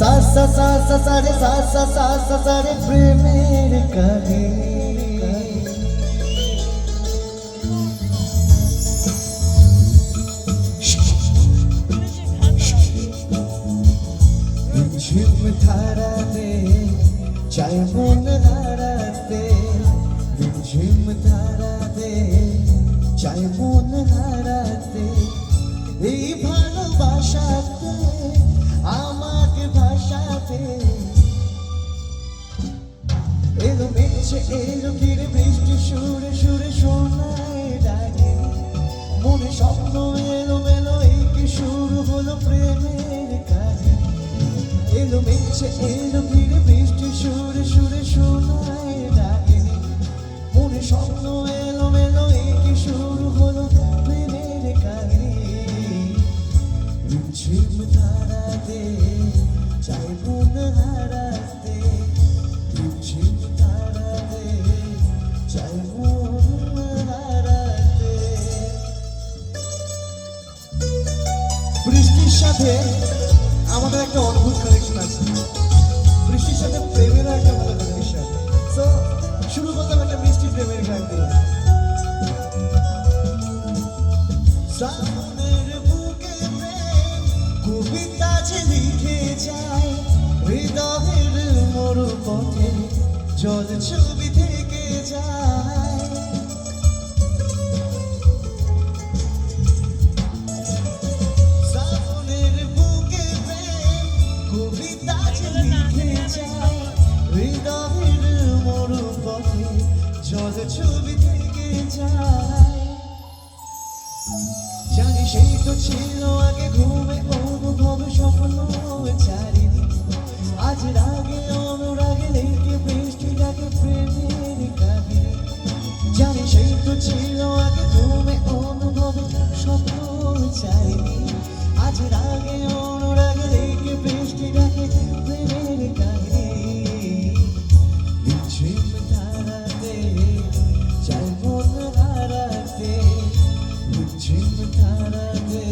সা সা সা সা সা রে সা সা সা সা সা রে প্রেমের কাহিনী ঝিম ধারাতে চাই মন হারাতে ঝিম ধারাতে চাই মন হারাতে এই ভালোবাসাতে আমাকে ভাষাতে এলো মেঘছে এলো ঘিরে বৃষ্টি সুরে সুরে শোনায় ডাকে মনে স্বপ্ন এলো মেলো এই কি শুরু হলো প্রেমের কাহিনী এলো মেঘছে এলো ঘিরে বৃষ্টি সুরে সুরে শোনায় ডাকে মনে স্বপ্ন এলো মেলো এই কি শুরু হলো প্রেমের কাহিনী ঝিম ধারাতে চাই মন হারাতে ঝিম ধারাতে চাই মন হারাতে বৃষ্টির সাথে আমাদের একটা অদ্ভুত কানেকশন আছে বৃষ্টির সাথে প্রেমেরও একটা ভালো কানেকশন সো শুরু করলাম একটা মিষ্টি প্রেমের গান দিয়ে সামনের বুকে প্রেম কবিতা যে লিখে যায় হৃদয়ের মরু পথে জল ছবি থেকে যায় সামনের বুকে প্রেম কবিতা যে লিখে যায় হৃদয়ের মরু পথে জল ছবি থেকে যায় জানি সেই তো ছিল আগে ঘুমে অনুভব স্বপ্ন চারিদিন আজ রাগে অনুরাগে লেগে বৃষ্টি ডাকে প্রেমের কাহিনী জানি সেই তো ছিল আগে ঘুমে অনুভব স্বপ্ন চারিদিন আজ রাগে অনুরাগে লেগে বৃষ্টি ডাকে প্রেমের কাহিনী ঝিম ধারাতে চাই মন হারাতে ঝিম ধারাতে